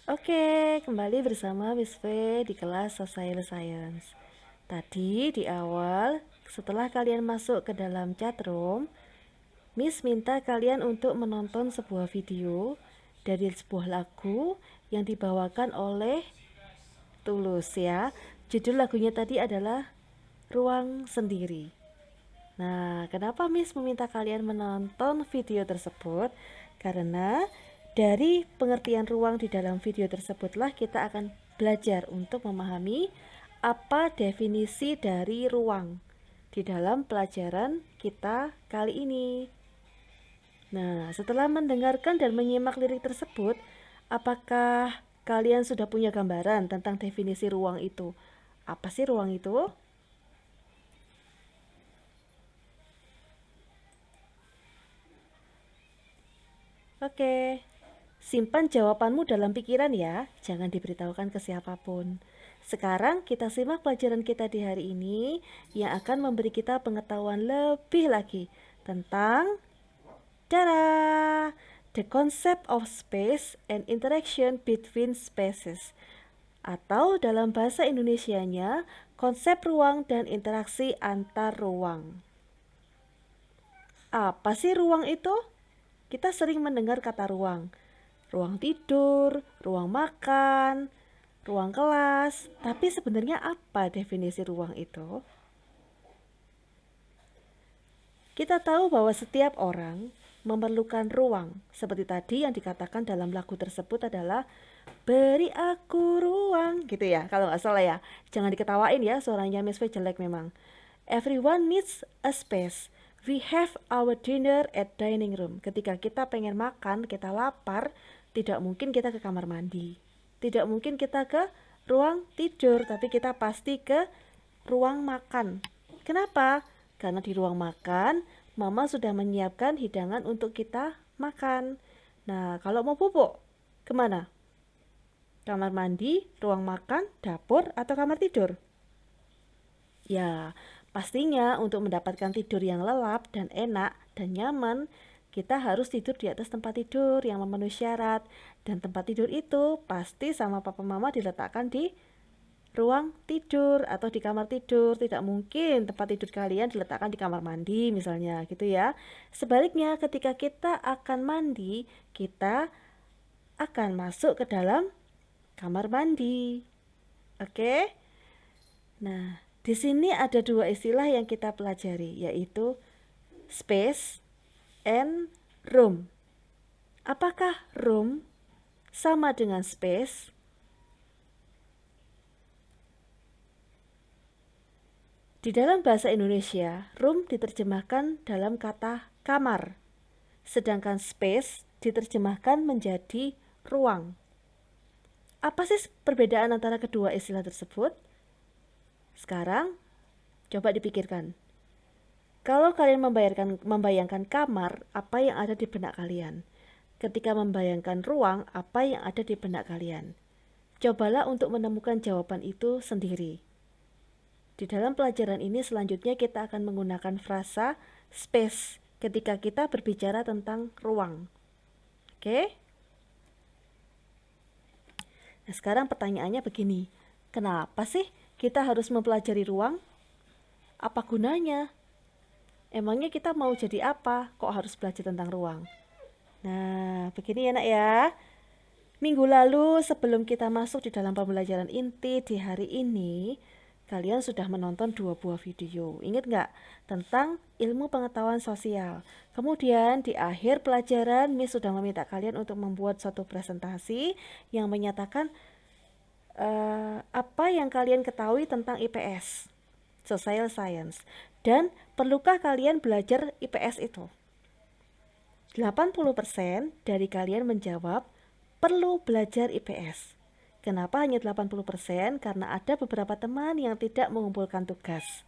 Oke, kembali bersama Miss V di kelas Social Science. Tadi di awal, setelah kalian masuk ke dalam chat room, Miss minta kalian untuk menonton sebuah video dari sebuah lagu yang dibawakan oleh Tulus ya. Judul lagunya tadi adalah Ruang Sendiri. Nah, kenapa Miss meminta kalian menonton video tersebut? Karena dari pengertian ruang di dalam video tersebutlah kita akan belajar untuk memahami apa definisi dari ruang di dalam pelajaran kita kali ini. Nah, setelah mendengarkan dan menyimak lirik tersebut, apakah kalian sudah punya gambaran tentang definisi ruang itu? Apa sih ruang itu? Oke, simpan jawabanmu dalam pikiran ya, jangan diberitahukan ke siapapun. Sekarang kita simak pelajaran kita di hari ini yang akan memberi kita pengetahuan lebih lagi tentang the concept of space and interaction between species. Atau dalam bahasa Indonesianya, konsep ruang dan interaksi antar ruang. Apa sih ruang itu? Kita sering mendengar kata ruang. Ruang tidur, ruang makan, ruang kelas. Tapi sebenarnya apa definisi ruang itu? Kita tahu bahwa setiap orang memerlukan ruang. Seperti tadi yang dikatakan dalam lagu tersebut adalah beri aku ruang gitu ya, kalau nggak salah ya. Jangan diketawain ya, suaranya Miss V jelek memang. Everyone needs a space. We have our dinner at dining room. Ketika kita pengen makan, kita lapar, tidak mungkin kita ke kamar mandi. Tidak mungkin kita ke ruang tidur, tapi kita pasti ke ruang makan. Kenapa? Karena di ruang makan, Mama sudah menyiapkan hidangan untuk kita makan. Nah, kalau mau pupuk, kemana? Kamar mandi, ruang makan, dapur, atau kamar tidur? Ya, pastinya untuk mendapatkan tidur yang lelap dan enak dan nyaman, kita harus tidur di atas tempat tidur yang memenuhi syarat. Dan tempat tidur itu pasti sama papa mama diletakkan di ruang tidur atau di kamar tidur. Tidak mungkin tempat tidur kalian diletakkan di kamar mandi misalnya gitu ya. Sebaliknya ketika kita akan mandi, kita akan masuk ke dalam kamar mandi. Oke? Nah, di sini ada dua istilah yang kita pelajari, yaitu space and room. Apakah room sama dengan space? Di dalam bahasa Indonesia, room diterjemahkan dalam kata kamar, sedangkan space diterjemahkan menjadi ruang. Apa sih perbedaan antara kedua istilah tersebut? Sekarang, coba dipikirkan. Kalau kalian membayangkan kamar, apa yang ada di benak kalian? Ketika membayangkan ruang, apa yang ada di benak kalian? Cobalah untuk menemukan jawaban itu sendiri. Di dalam pelajaran ini selanjutnya kita akan menggunakan frasa space ketika kita berbicara tentang ruang. Oke? Nah, sekarang pertanyaannya begini. Kenapa sih kita harus mempelajari ruang? Apa gunanya? Emangnya kita mau jadi apa? Kok harus belajar tentang ruang? Nah, begini ya nak ya. Minggu lalu sebelum kita masuk di dalam pembelajaran inti di hari ini, kalian sudah menonton 2 buah video. Ingat nggak? Tentang ilmu pengetahuan sosial. Kemudian di akhir pelajaran, Miss sudah meminta kalian untuk membuat suatu presentasi yang menyatakan apa yang kalian ketahui tentang IPS, Social Science. Dan perlukah kalian belajar IPS itu? 80% dari kalian menjawab perlu belajar IPS. Kenapa hanya 80%? Karena ada beberapa teman yang tidak mengumpulkan tugas.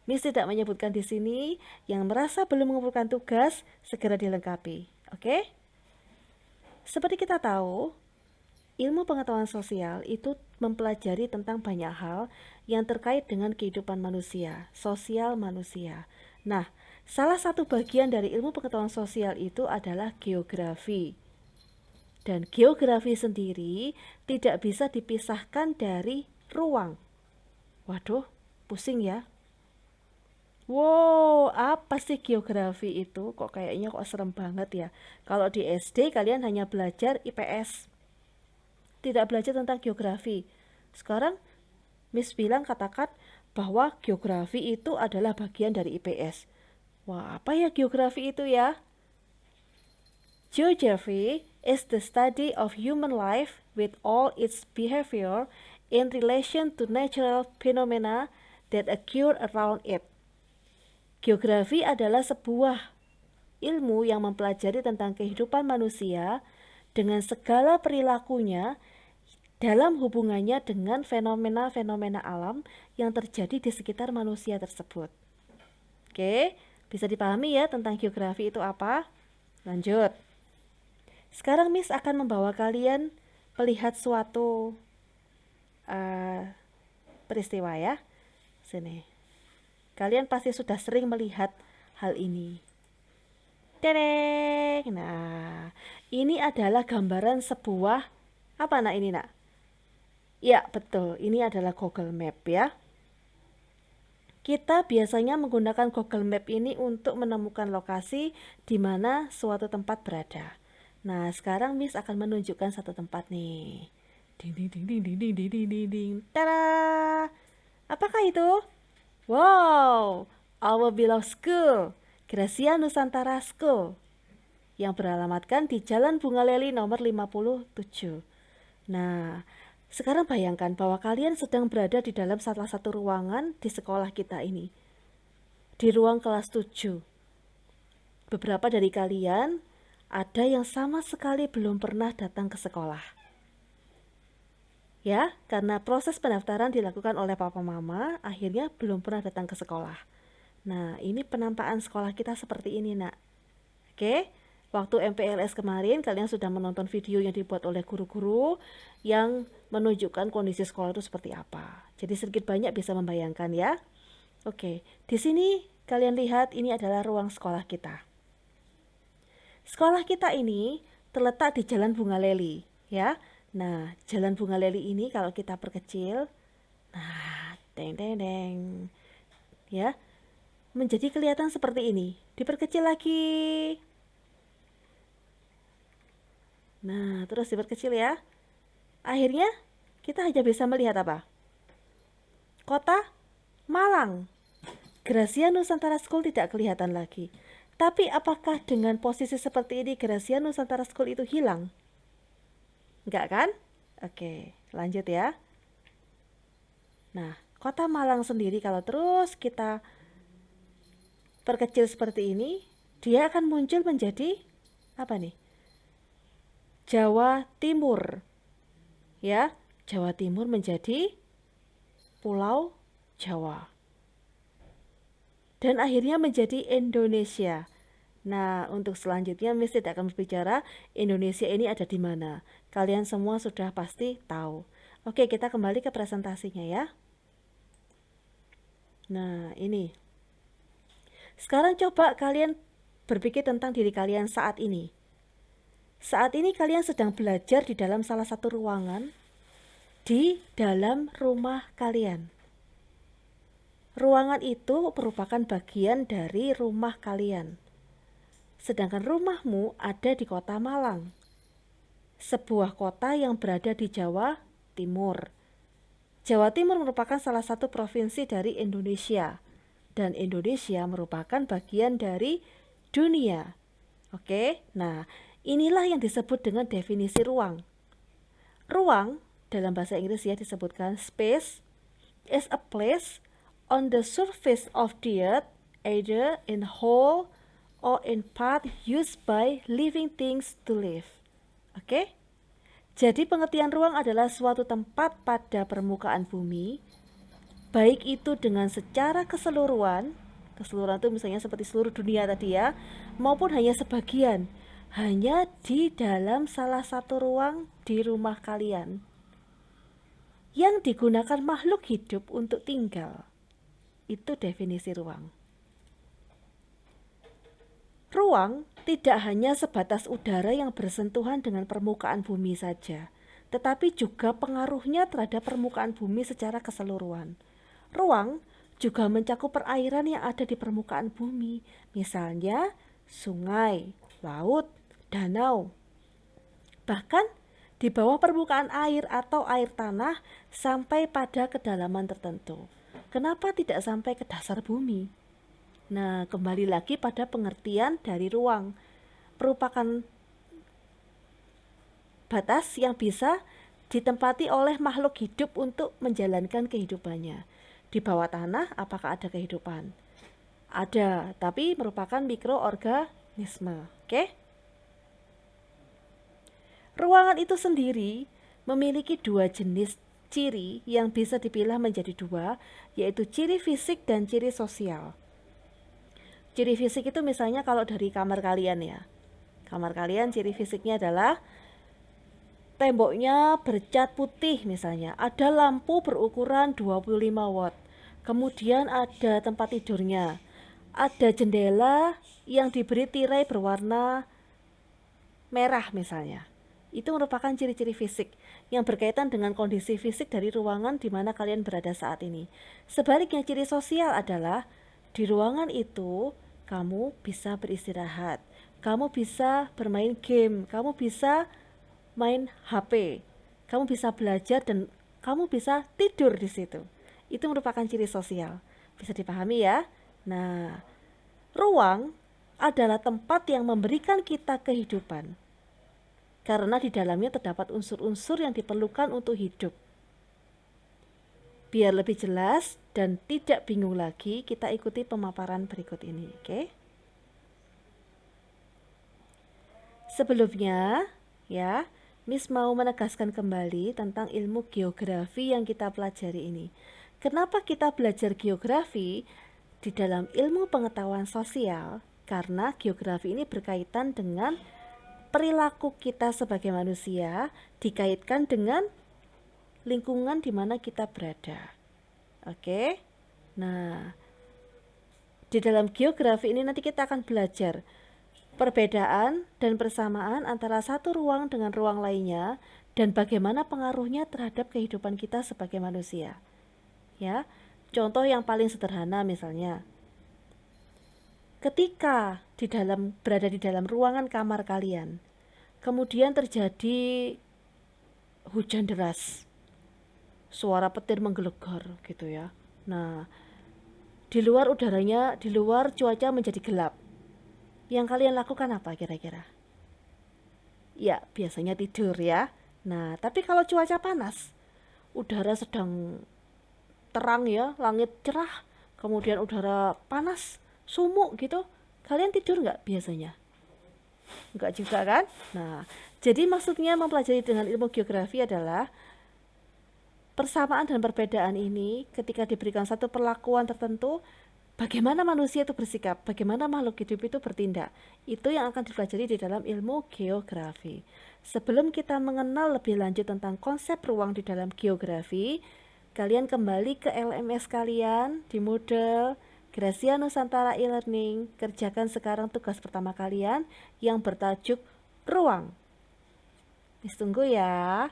Miss tidak menyebutkan di sini, yang merasa belum mengumpulkan tugas segera dilengkapi. Oke? Seperti kita tahu, ilmu pengetahuan sosial itu mempelajari tentang banyak hal yang terkait dengan kehidupan manusia, sosial manusia. Nah, salah satu bagian dari ilmu pengetahuan sosial itu adalah geografi. Dan geografi sendiri tidak bisa dipisahkan dari ruang. Waduh, pusing ya. Wow, apa sih geografi itu? Kok kayaknya kok serem banget ya. Kalau di SD kalian hanya belajar IPS, tidak belajar tentang geografi. Sekarang Miss bilang katakan bahwa geografi itu adalah bagian dari IPS. Wah, apa ya geografi itu ya? Geography is the study of human life with all its behavior in relation to natural phenomena that occur around it. Geografi adalah sebuah ilmu yang mempelajari tentang kehidupan manusia dengan segala perilakunya dalam hubungannya dengan fenomena-fenomena alam yang terjadi di sekitar manusia tersebut. Oke, bisa dipahami ya tentang geografi itu apa? Lanjut. Sekarang Miss akan membawa kalian melihat suatu peristiwa ya. Sini. Kalian pasti sudah sering melihat hal ini. Tereng. Nah, ini adalah gambaran sebuah apa nak ini nak? Ya, betul. Ini adalah Google Map ya. Kita biasanya menggunakan Google Map ini untuk menemukan lokasi di mana suatu tempat berada. Nah, sekarang Miss akan menunjukkan satu tempat nih. Ding ding ding ding ding ding ding ding ding ding. Tada! Apakah itu? Wow, our beloved school, Gracia Nusantara School, yang beralamatkan di Jalan Bunga Leli nomor 57. Nah, sekarang bayangkan bahwa kalian sedang berada di dalam salah satu ruangan di sekolah kita ini. Di ruang kelas 7. Beberapa dari kalian ada yang sama sekali belum pernah datang ke sekolah. Ya, karena proses pendaftaran dilakukan oleh papa mama, akhirnya belum pernah datang ke sekolah. Nah, ini penampakan sekolah kita seperti ini, nak. Oke, waktu MPLS kemarin kalian sudah menonton video yang dibuat oleh guru-guru yang menunjukkan kondisi sekolah itu seperti apa. Jadi sedikit banyak bisa membayangkan ya. Oke, di sini kalian lihat ini adalah ruang sekolah kita. Sekolah kita ini terletak di Jalan Bunga Leli, ya. Nah, Jalan Bunga Leli ini kalau kita perkecil, nah, deng deng deng, ya, menjadi kelihatan seperti ini. Diperkecil lagi. Nah, terus diperkecil ya. Akhirnya kita hanya bisa melihat apa? Kota Malang. Gracia Nusantara School tidak kelihatan lagi. Tapi apakah dengan posisi seperti ini Gracia Nusantara School itu hilang? Enggak kan? Oke, lanjut ya. Nah, kota Malang sendiri kalau terus kita perkecil seperti ini, dia akan muncul menjadi apa nih? Jawa Timur. Ya, Jawa Timur menjadi Pulau Jawa. Dan akhirnya menjadi Indonesia. Nah, untuk selanjutnya Miss tidak akan berbicara Indonesia ini ada di mana. Kalian semua sudah pasti tahu. Oke, kita kembali ke presentasinya ya. Nah, ini. Sekarang coba kalian berpikir tentang diri kalian saat ini. Saat ini kalian sedang belajar di dalam salah satu ruangan di dalam rumah kalian. Ruangan itu merupakan bagian dari rumah kalian. Sedangkan rumahmu ada di kota Malang, sebuah kota yang berada di Jawa Timur. Jawa Timur merupakan salah satu provinsi dari Indonesia, dan Indonesia merupakan bagian dari dunia. Oke, nah inilah yang disebut dengan definisi ruang. Ruang dalam bahasa Inggris ya disebutkan space is a place on the surface of the earth, either in whole or in part used by living things to live. Oke? Jadi pengertian ruang adalah suatu tempat pada permukaan bumi, baik itu dengan secara keseluruhan itu misalnya seperti seluruh dunia tadi ya, maupun hanya sebagian, hanya di dalam salah satu ruang di rumah kalian yang digunakan makhluk hidup untuk tinggal. Itu definisi ruang. Ruang tidak hanya sebatas udara yang bersentuhan dengan permukaan bumi saja, tetapi juga pengaruhnya terhadap permukaan bumi secara keseluruhan. Ruang juga mencakup perairan yang ada di permukaan bumi, misalnya sungai, laut, danau. Bahkan di bawah permukaan air atau air tanah sampai pada kedalaman tertentu. Kenapa tidak sampai ke dasar bumi? Nah, kembali lagi pada pengertian dari ruang. Merupakan batas yang bisa ditempati oleh makhluk hidup untuk menjalankan kehidupannya. Di bawah tanah apakah ada kehidupan? Ada, tapi merupakan mikroorganisme. Oke? Ruangan itu sendiri memiliki dua jenis ciri yang bisa dipilah menjadi dua, yaitu ciri fisik dan ciri sosial. Ciri fisik itu misalnya kalau dari kamar kalian ya. Kamar kalian ciri fisiknya adalah temboknya bercat putih misalnya. Ada lampu berukuran 25 watt. Kemudian ada tempat tidurnya. Ada jendela yang diberi tirai berwarna merah misalnya. Itu merupakan ciri-ciri fisik yang berkaitan dengan kondisi fisik dari ruangan di mana kalian berada saat ini. Sebaliknya ciri sosial adalah di ruangan itu kamu bisa beristirahat, kamu bisa bermain game, kamu bisa main HP, kamu bisa belajar dan kamu bisa tidur di situ. Itu merupakan ciri sosial. Bisa dipahami ya? Nah, ruang adalah tempat yang memberikan kita kehidupan. Karena di dalamnya terdapat unsur-unsur yang diperlukan untuk hidup. Biar lebih jelas dan tidak bingung lagi, kita ikuti pemaparan berikut ini, oke? Sebelumnya, ya, Miss mau menegaskan kembali tentang ilmu geografi yang kita pelajari ini. Kenapa kita belajar geografi di dalam ilmu pengetahuan sosial? Karena geografi ini berkaitan dengan perilaku kita sebagai manusia dikaitkan dengan lingkungan di mana kita berada. Oke? Nah, di dalam geografi ini nanti kita akan belajar perbedaan dan persamaan antara satu ruang dengan ruang lainnya dan bagaimana pengaruhnya terhadap kehidupan kita sebagai manusia. Ya, contoh yang paling sederhana misalnya, ketika berada di dalam ruangan kamar kalian, kemudian terjadi hujan deras, suara petir menggelegar gitu ya. Nah, di luar cuaca menjadi gelap. Yang kalian lakukan apa kira-kira? Ya, biasanya tidur ya. Nah, tapi kalau cuaca panas, udara sedang terang ya, langit cerah, kemudian udara panas, sumuk gitu, kalian tidur nggak biasanya? Nggak juga kan? Nah, jadi maksudnya mempelajari dengan ilmu geografi adalah persamaan dan perbedaan ini ketika diberikan satu perlakuan tertentu, bagaimana manusia itu bersikap, bagaimana makhluk hidup itu bertindak. Itu yang akan dipelajari di dalam ilmu geografi. Sebelum kita mengenal lebih lanjut tentang konsep ruang di dalam geografi, kalian kembali ke LMS kalian di Moodle, Gracia Nusantara e-learning, kerjakan sekarang tugas pertama kalian yang bertajuk ruang. Tunggu ya.